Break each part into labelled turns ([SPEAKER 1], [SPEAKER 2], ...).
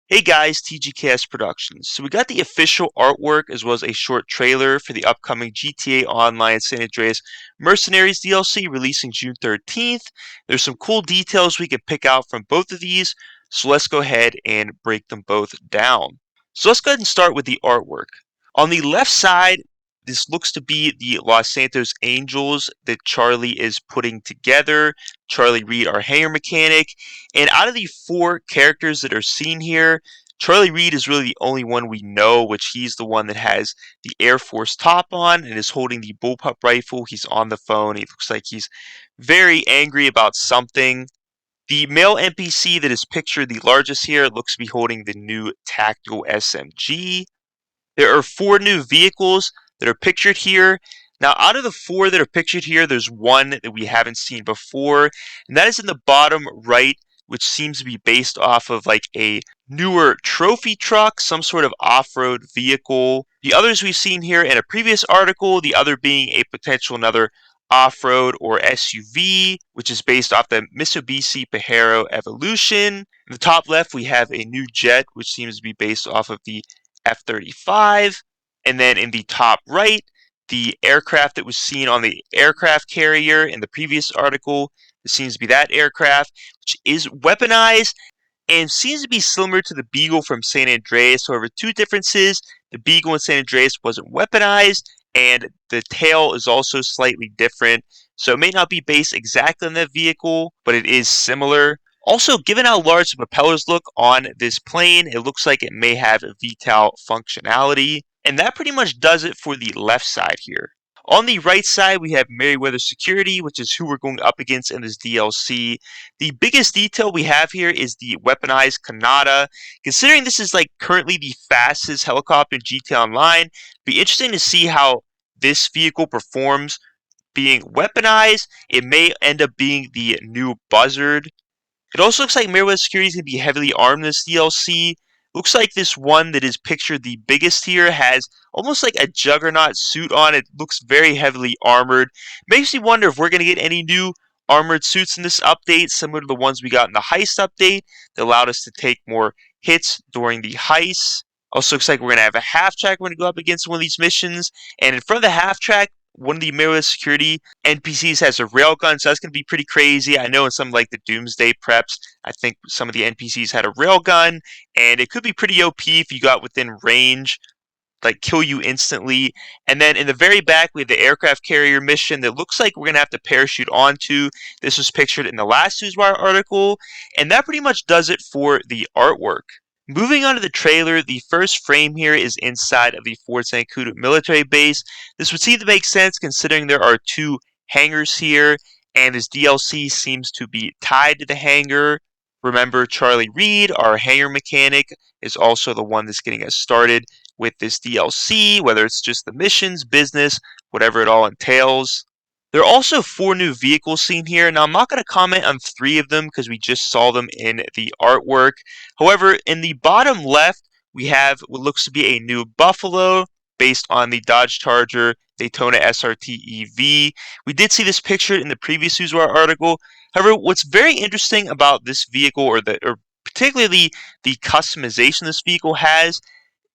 [SPEAKER 1] Hey guys, TGKS Productions. So we got the official artwork as well as a short trailer for the upcoming GTA Online San Andreas Mercenaries DLC releasing June 13th. There's some cool details we can pick out from both of these, so let's go ahead and break them both down. So let's go ahead and start with the artwork. On the left side, this looks to be the Los Santos Angels that Charlie is putting together. Charlie Reed, our hangar mechanic. And out of the four characters that are seen here, Charlie Reed is really the only one we know, which he's the one that has the Air Force top on and is holding the bullpup rifle. He's on the phone. He looks like he's very angry about something. The male NPC that is pictured the largest here looks to be holding the new tactical SMG. There are four new vehicles that are pictured here. Now, out of the four that are pictured here, there's one that we haven't seen before, and that is in the bottom right, which seems to be based off of like a newer trophy truck, some sort of off-road vehicle. The others we've seen here in a previous article, the other being a potential another off-road or SUV, which is based off the Mitsubishi Pajero Evolution. In the top left, we have a new jet, which seems to be based off of the F-35. And then in the top right, the aircraft that was seen on the aircraft carrier in the previous article. It seems to be that aircraft, which is weaponized and seems to be similar to the Beagle from San Andreas. However, two differences. The Beagle in San Andreas wasn't weaponized, and the tail is also slightly different. So it may not be based exactly on that vehicle, but it is similar. Also, given how large the propellers look on this plane, it looks like it may have a VTOL functionality. And that pretty much does it for the left side here. On the right side, we have Merryweather Security, which is who we're going up against in this DLC. The biggest detail we have here is the weaponized Kanata. Considering this is like currently the fastest helicopter in GTA Online, it'd be interesting to see how this vehicle performs being weaponized. It may end up being the new Buzzard. It also looks like Merryweather Security is going to be heavily armed in this DLC. Looks like this one that is pictured the biggest here has almost like a Juggernaut suit on. It looks very heavily armored. Makes me wonder if we're going to get any new armored suits in this update, similar to the ones we got in the heist update that allowed us to take more hits during the heist. Also looks like we're going to have a half track we're going to go up against one of these missions. And in front of the half track, one of the Merryweather Security NPCs has a railgun, so that's going to be pretty crazy. I know in some like the Doomsday preps, I think some of the NPCs had a railgun, and it could be pretty OP if you got within range, like kill you instantly. And then in the very back, we have the aircraft carrier mission that looks like we're going to have to parachute onto. This was pictured in the last Newswire article, and that pretty much does it for the artwork. Moving on to the trailer, the first frame here is inside of the Fort St. Cuda military base. This would seem to make sense considering there are two hangars here, and this DLC seems to be tied to the hangar. Remember, Charlie Reed, our hangar mechanic, is also the one that's getting us started with this DLC, whether it's just the missions, business, whatever it all entails. There are also four new vehicles seen here. Now, I'm not going to comment on three of them because we just saw them in the artwork. However, in the bottom left, we have what looks to be a new Buffalo based on the Dodge Charger Daytona SRT EV. We did see this pictured in the previous Newswire article. However, what's very interesting about this vehicle, or particularly the customization this vehicle has,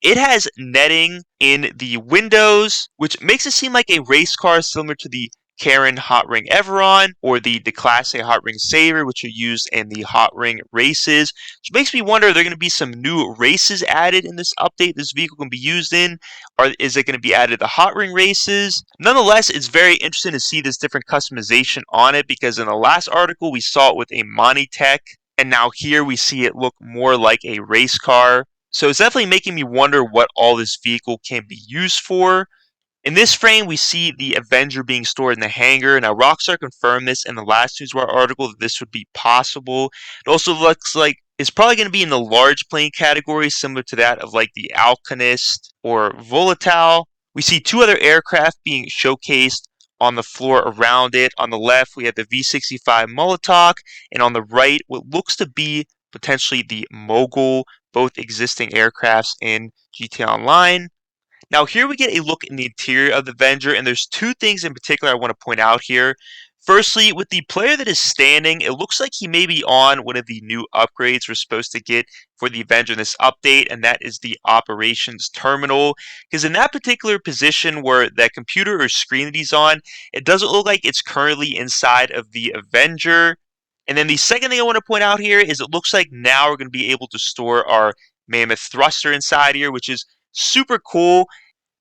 [SPEAKER 1] it has netting in the windows, which makes it seem like a race car similar to the Karen Hot Ring Everon or the Classic Hot Ring Saver, which are used in the Hot Ring races. Which makes me wonder, are there going to be some new races added in this update this vehicle can be used in? Or is it going to be added to the Hot Ring races? Nonetheless, it's very interesting to see this different customization on it because in the last article we saw it with a Monitech, and now here we see it look more like a race car. So it's definitely making me wonder what all this vehicle can be used for. In this frame, we see the Avenger being stored in the hangar. Now, Rockstar confirmed this in the last Newswire article that this would be possible. It also looks like it's probably going to be in the large plane category, similar to that of like the Alchemist or Volatile. We see two other aircraft being showcased on the floor around it. On the left, we have the V-65 Molotov, and on the right, what looks to be potentially the Mogul, both existing aircrafts in GTA Online. Now here we get a look in the interior of the Avenger, and there's two things in particular I want to point out here. Firstly, with the player that is standing, it looks like he may be on one of the new upgrades we're supposed to get for the Avenger in this update, and that is the operations terminal. Because in that particular position where that computer or screen that he's on, it doesn't look like it's currently inside of the Avenger. And then the second thing I want to point out here is it looks like now we're going to be able to store our Mammoth thruster inside here, which is super cool.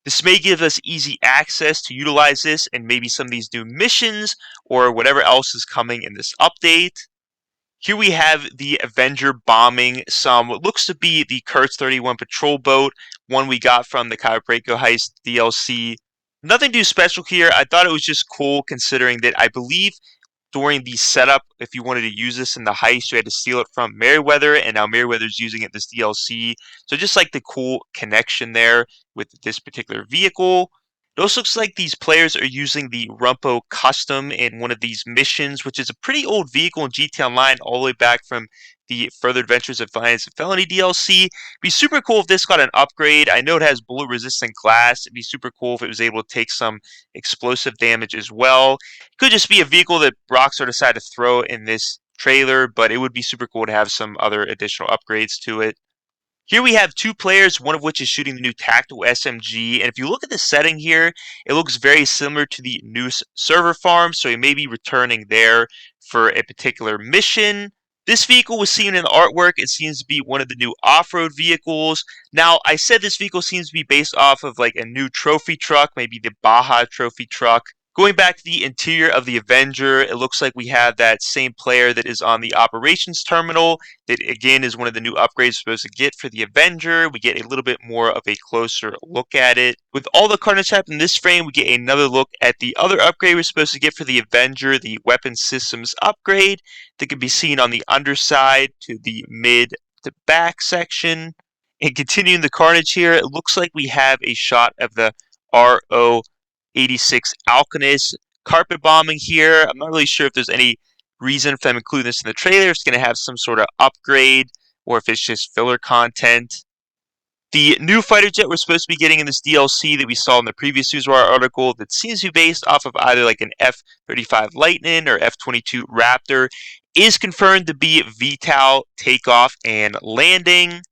[SPEAKER 1] This may give us easy access to utilize this in maybe some of these new missions or whatever else is coming in this update. Here we have the Avenger bombing some what looks to be the Kurtz 31 patrol boat, one we got from the Kyberbrako Heist DLC. Nothing too special here. I thought it was just cool considering that I believe during the setup, if you wanted to use this in the heist, you had to steal it from Merryweather, and now Merryweather's using it this DLC. So just like the cool connection there with this particular vehicle. It also looks like these players are using the Rumpo Custom in one of these missions, which is a pretty old vehicle in GT Online, all the way back from the Further Adventures of Violence and Felony DLC. It'd be super cool if this got an upgrade. I know it has bullet-resistant glass. It'd be super cool if it was able to take some explosive damage as well. It could just be a vehicle that Rockstar decided to throw in this trailer, but it would be super cool to have some other additional upgrades to it. Here we have two players, one of which is shooting the new tactical SMG, and if you look at the setting here, it looks very similar to the Noose server farm, so he may be returning there for a particular mission. This vehicle was seen in the artwork. It seems to be one of the new off-road vehicles. Now, I said this vehicle seems to be based off of like a new trophy truck, maybe the Baja trophy truck. Going back to the interior of the Avenger, it looks like we have that same player that is on the operations terminal. That again is one of the new upgrades we're supposed to get for the Avenger. We get a little bit more of a closer look at it. With all the carnage happening in this frame, we get another look at the other upgrade we're supposed to get for the Avenger, the weapon systems upgrade that can be seen on the underside to the mid to back section. And continuing the carnage here, it looks like we have a shot of the RO 86 Alchemist carpet bombing here. I'm not really sure if there's any reason for them including this in the trailer. It's going to have some sort of upgrade or if it's just filler content. The new fighter jet we're supposed to be getting in this DLC that we saw in the previous Newswire article that seems to be based off of either like an F-35 Lightning or F-22 Raptor is confirmed to be VTOL takeoff and landing.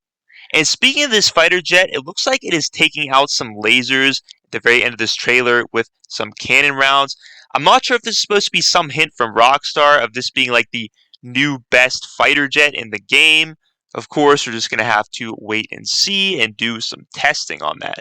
[SPEAKER 1] And speaking of this fighter jet, it looks like it is taking out some lasers at the very end of this trailer with some cannon rounds. I'm not sure if this is supposed to be some hint from Rockstar of this being like the new best fighter jet in the game. Of course, we're just going to have to wait and see and do some testing on that.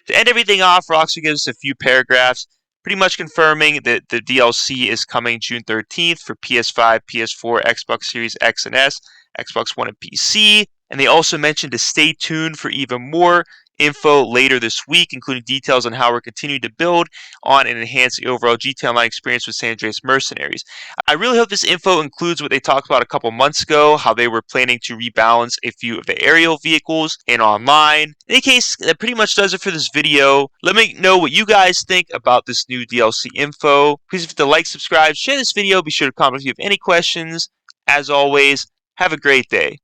[SPEAKER 1] To end everything off, Rockstar gives us a few paragraphs pretty much confirming that the DLC is coming June 13th for PS5, PS4, Xbox Series X and S, Xbox One, and PC. And they also mentioned to stay tuned for even more info later this week, including details on how we're continuing to build on and enhance the overall GTA Online experience with San Andreas Mercenaries. I really hope this info includes what they talked about a couple months ago, how they were planning to rebalance a few of the aerial vehicles in online. In any case, that pretty much does it for this video. Let me know what you guys think about this new DLC info. Please hit the like, subscribe, share this video. Be sure to comment if you have any questions. As always, have a great day.